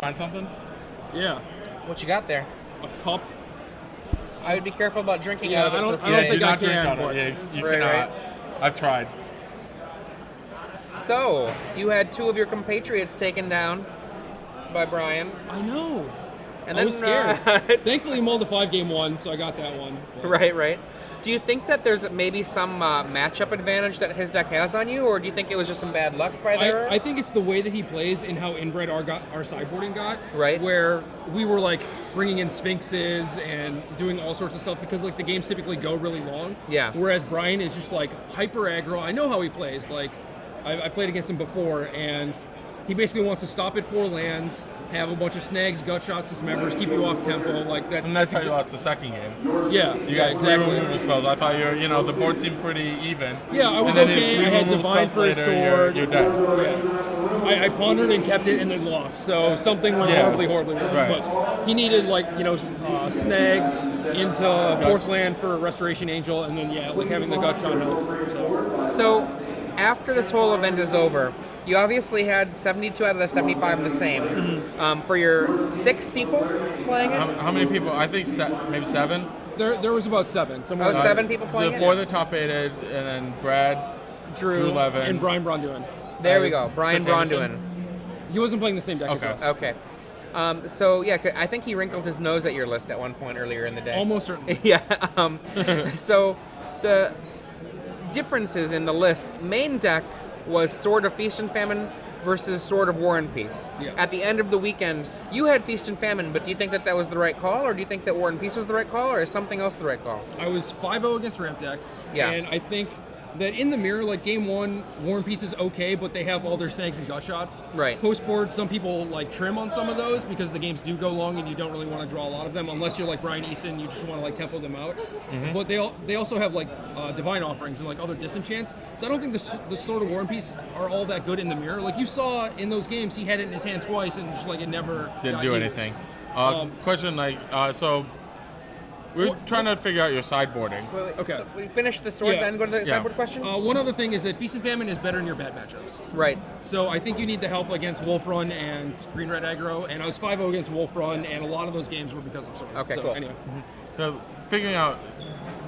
Find something? Yeah. What you got there? A cup. I would be careful about drinking Yeah, out of it. I don't for a few think days. do not I can, drink out of but- it. Yeah, you Right, cannot. I've tried. So, you had two of your compatriots taken down by Brian. I know. And I then, was scared. Thankfully, mulled the 5-game one, so I got that one. But- right. Do you think that there's maybe some matchup advantage that his deck has on you, or do you think it was just some bad luck by there? I think it's the way that he plays and how inbred our sideboarding got. Right. Where we were like bringing in Sphinxes and doing all sorts of stuff because like the games typically go really long. Yeah. Whereas Brian is just like hyper aggro. I know how he plays. Like I played against him before, and he basically wants to stop at 4 lands, have a bunch of snags, gut shots, dismembers, keep you off tempo, like that. And that's how you lost the second game. Yeah, You yeah, got 3 exactly. removal spells. I thought the board seemed pretty even. Yeah, I was and then okay. if 3 I had removal Divine spells for his later, sword. You're dead. Yeah. I pondered and kept it and then lost. So something went horribly wrong. Right. But he needed snag into 4th land for Restoration Angel, and then having the gut shot help. So, after this whole event is over, you obviously had 72 out of the 75 the same. Mm-hmm. For your 6 people playing it? How many people? I think maybe 7. There was about 7. Somewhere Oh, 7 people playing it? 4 the top 8'd, and then Brad, Drew Levin, and Brian Bronduin. There we go, Brian Chris Bronduin. Anderson. He wasn't playing the same deck as us. Okay. I think he wrinkled his nose at your list at one point earlier in the day. Almost certainly. Yeah. So the differences in the list, main deck was Sword of Feast and Famine versus Sword of War and Peace. Yeah. At the end of the weekend, you had Feast and Famine, but do you think that was the right call, or do you think that War and Peace was the right call, or is something else the right call? I was 5-0 against ramp decks. Yeah. And I think that in the mirror, like game 1, War and Peace is okay, but they have all their snags and gut shots. Right. Post board, some people like trim on some of those because the games do go long and you don't really want to draw a lot of them unless you're like Brian Eason, you just want to like tempo them out. Mm-hmm. But they also have like divine offerings and like other disenchants. So I don't think the Sword of War and Peace are all that good in the mirror. Like you saw in those games, he had it in his hand twice and just like it never didn't got do used. anything. Question so we're trying to figure out your sideboarding. Wait. Okay. We finished the sword, Yeah. then go to the Yeah. sideboard question? One other thing is that Feast and Famine is better in your bad matchups. Right. So I think you need the help against Wolf Run and Green Red Aggro, and I was 5-0 against Wolf Run, and a lot of those games were because of Sword. Okay, so, cool. Anyway. So figuring out,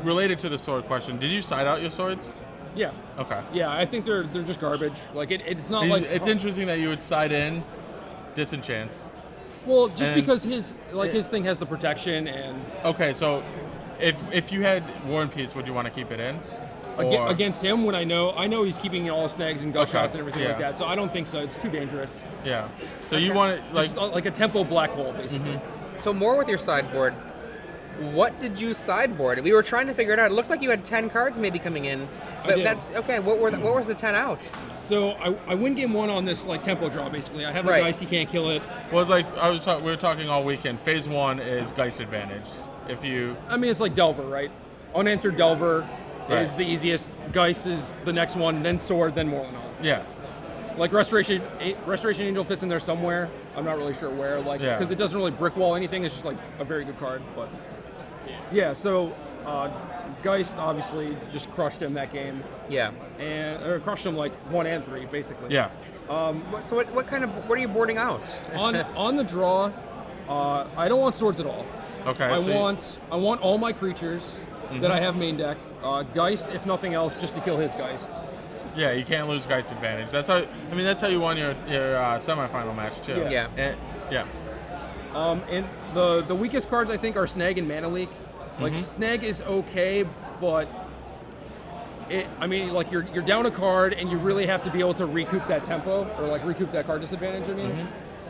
related to the sword question, did you side out your swords? Yeah. Okay. Yeah, I think they're just garbage. Like it's not like It's interesting that you would side in disenchants. well, just and- because his thing has the protection and Okay, so if you had War and Peace, would you want to keep it in? Or- against him when I know he's keeping all snags and gut Okay, shots and everything like yeah. that. So I don't think so. It's too dangerous. Yeah. So you want it Just like a tempo black hole basically. So more with your sideboard. What did you sideboard? We were trying to figure it out. It looked like you had 10 cards maybe coming in. But did. that's okay. What was the 10 out? So I win game 1 on this like tempo draw basically. I have the Right. dice, he can't kill it. Well, it's like we were talking all weekend. Phase 1 is Geist advantage. If you I mean, it's like Delver, right? Unanswered Delver is Right. the easiest. Geist is the next one, then Sword, then Morlenhall. yeah. Like Restoration Angel fits in there somewhere. I'm not really sure where, like, Yeah. because it doesn't really brick wall anything. It's just like a very good card, but yeah. So Geist obviously just crushed him that game, Yeah. or crushed him like 1 and 3 basically. Yeah. So what are you boarding out? On the draw, I don't want swords at all. Okay. I so want all my creatures that I have main deck. Geist, if nothing else, just to kill his Geist. yeah, you can't lose Geist advantage. That's how you won your semifinal match too. Yeah. Yeah. And the weakest cards I think are Snag and Mana Leak. Like Snag is okay, but you're down a card and you really have to be able to recoup that tempo or like recoup that card disadvantage.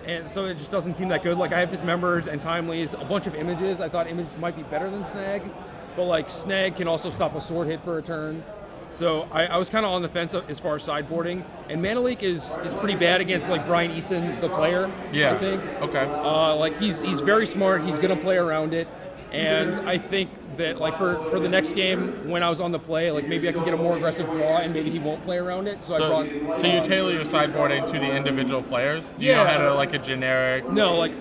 And so it just doesn't seem that good. Like I have Dismembers and Timelies, a bunch of images. I thought Image might be better than Snag, but like Snag can also stop a sword hit for a turn. So I was kind of on the fence as far as sideboarding. And Mana Leak is pretty bad against like Brian Eason, the player. Yeah. I think. Okay. Like he's very smart. He's gonna play around it, and I think that like for the next game when I was on the play, like maybe I can get a more aggressive draw, and maybe he won't play around it. So I brought. So you tailor your sideboarding to the individual players? You Yeah. don't have a generic. No, like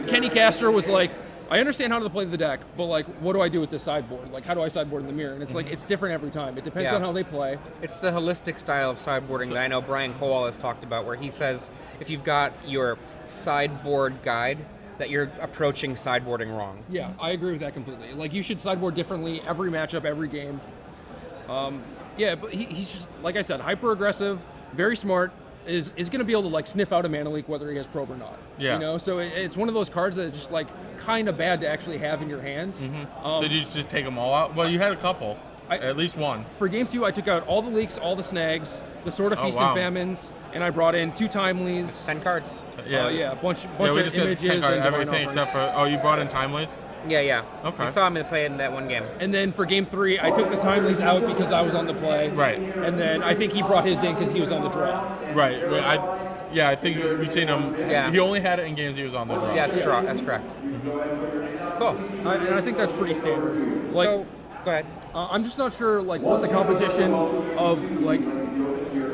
Kenny Castor was like, I understand how to play the deck, but like, what do I do with this sideboard? Like, how do I sideboard in the mirror? And it's like, it's different every time. It depends on how they play. It's the holistic style of sideboarding that I know Brian Cole has talked about, where he says if you've got your sideboard guide, that you're approaching sideboarding wrong. Yeah, I agree with that completely. Like, you should sideboard differently every matchup, every game. Yeah, but he's just, like I said, hyper aggressive, very smart. Is going to be able to like sniff out a mana leak whether he has probe or not. Yeah. You know, so it's one of those cards that's just like kind of bad to actually have in your hand. So did you just take them all out? Well, you had a couple, at least one. For game 2, I took out all the leaks, all the snags, the Sword of Feast and Famines, and I brought in 2 Timelies. 10 cards. Yeah, a bunch we of just got images and everything except for you brought in Timelies. Yeah. Okay. I saw him play in that one game. And then for game 3, I took the Timelies out because I was on the play. Right. And then I think he brought his in because he was on the draw. Right. I think we've seen him. Yeah. He only had it in games he was on the draw. Yeah, that's correct. Cool. And I think that's pretty standard. Like, So, go ahead. I'm just not sure like what the composition of like,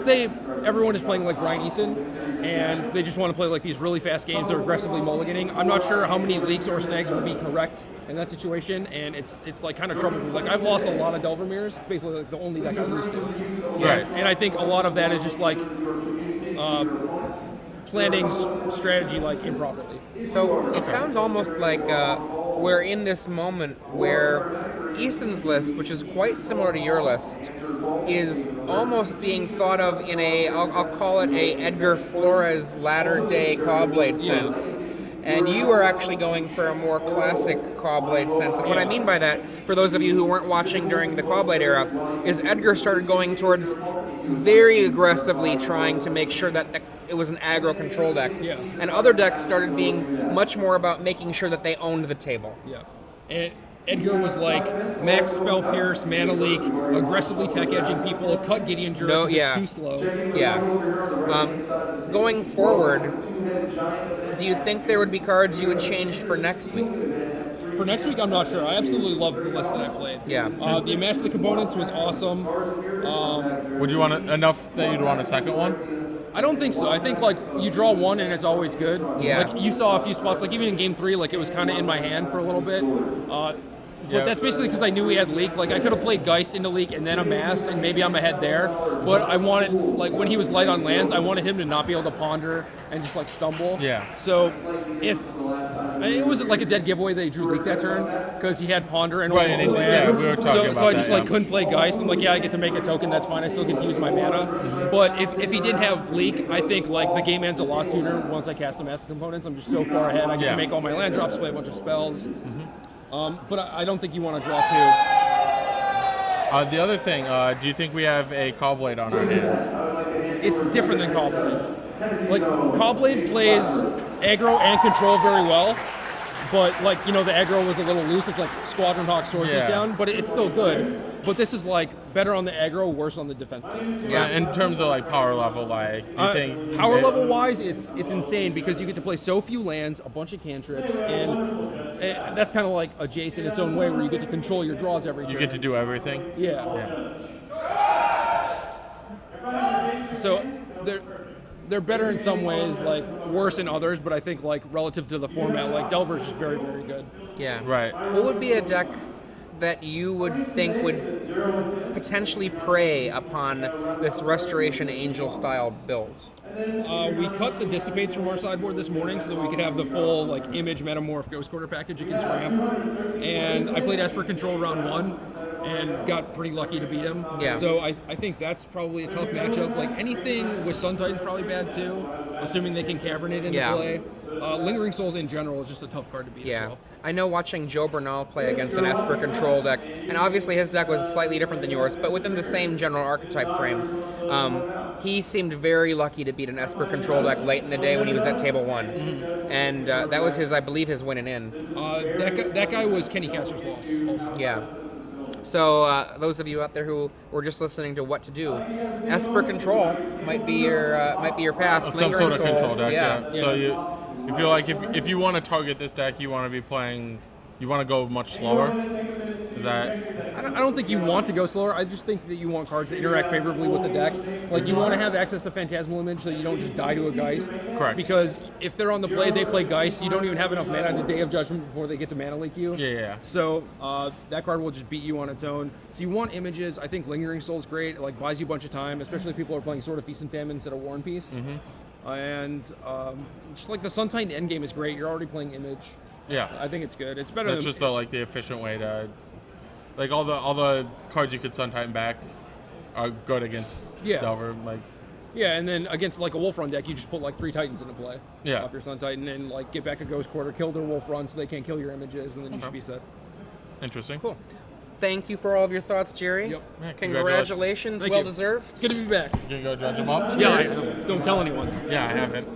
say everyone is playing like Brian Eason and they just want to play like these really fast games. They're aggressively mulliganing. I'm not sure how many leaks or snags would be correct in that situation, and it's like kind of trouble me. Like, I've lost a lot of Delver Mirrors, basically like the only deck I lose to. Right. And I think a lot of that is just like planning strategy like improperly. So it sounds almost like we're in this moment where Eason's list, which is quite similar to your list, is almost being thought of in I'll call it a Edgar Flores latter-day Cawblade sense. And you are actually going for a more classic Cawblade sense. And what I mean by that, for those of you who weren't watching during the Cawblade era, is Edgar started going towards very aggressively trying to make sure that it was an aggro control deck. Yeah. And other decks started being much more about making sure that they owned the table. Yeah. And Edgar was like max spell pierce, mana leak, aggressively tech edging people, cut Gideon Juror because it's too slow. Yeah. Going forward, do you think there would be cards you would change for next week? For next week, I'm not sure. I absolutely love the list that I played. Yeah. The Amass of the Components was awesome. Would you want enough that you'd want a second one? I don't think so. I think like you draw one and it's always good. Yeah. Like you saw a few spots, like even in game 3, like it was kind of in my hand for a little bit. But that's basically because I knew he had leak. Like I could have played Geist into leak and then Amassed, and maybe I'm ahead there. But I wanted, like when he was light on lands, I wanted him to not be able to ponder and just like stumble. Yeah. So if it wasn't like a dead giveaway that he drew leak that turn because he had ponder and only 2 lands. Yeah, we were talking about so I just that, like couldn't play Geist. I'm like, yeah, I get to make a token. That's fine. I still get to use my mana. But if he did have leak, I think like the game ends a lot sooner once I cast Amass of Components. I'm just so far ahead. I get to make all my land drops, play a bunch of spells. But I don't think you want to draw 2. The other thing, do you think we have a Cawblade on our hands? It's different than Cawblade. Like, Cawblade plays aggro and control very well, but, like, you know, the aggro was a little loose. It's like Squadron Hawk Sword Beatdown, but it's still good. But this is, like, better on the aggro, worse on the defensive. Yeah, in terms of, like, power level, like, do you think... Power level-wise, it's insane because you get to play so few lands, a bunch of cantrips, and that's kind of like a Jace in its own way where you get to control your draws every turn. You get to do everything? Yeah. So they're better in some ways, like worse in others, but I think like relative to the format, like Delver's is very, very good. Yeah. Right. What would be a deck that you would think would potentially prey upon this Restoration Angel style build? We cut the dissipates from our sideboard this morning so that we could have the full like image metamorph ghost quarter package against ramp. And I played Esper Control round 1 and got pretty lucky to beat him. Yeah. So I think that's probably a tough matchup. Like anything with Sun Titan's probably bad too, assuming they can cavern it into play. Lingering Souls in general is just a tough card to beat as well. I know watching Joe Bernal play against an Esper Control deck, and obviously his deck was slightly different than yours, but within the same general archetype frame. He seemed very lucky to beat an Esper Control deck late in the day when he was at table 1. And that was I believe his win and in. That guy was Kenny Caster's loss also. Yeah. So those of you out there who were just listening to what to do, Esper Control might be your path. Some sort of control deck, yeah. So you feel like if you want to target this deck, you want to be playing You want to go much slower? Is that? I don't think you want to go slower. I just think that you want cards that interact favorably with the deck. Like, you want to have access to Phantasmal Image so you don't just die to a Geist. Correct. Because if they're on the play, they play Geist. You don't even have enough mana to Day of Judgment before they get to mana leak you. Yeah. So that card will just beat you on its own. So you want images. I think Lingering Soul's great. It, like, buys you a bunch of time, especially if people are playing Sword of Feast and Famine instead of War and Peace. And just like the Sun Titan endgame is great. You're already playing Image. Yeah. I think it's good. It's better That's than... just the efficient way to... Like, all the cards you could Sun Titan back are good against Delver. Like, yeah, and then against like a Wolf Run deck, you just put like 3 Titans into play Yeah. off your Sun Titan and like get back a Ghost Quarter, kill their Wolf Run so they can't kill your images, and then you should be set. interesting. Cool. Thank you for all of your thoughts, Jerry. Yep. Yeah, Congratulations. Thank well you. deserved. It's good to be back. You gonna go judge them up? Yeah, I know. Don't tell anyone. Yeah, I haven't.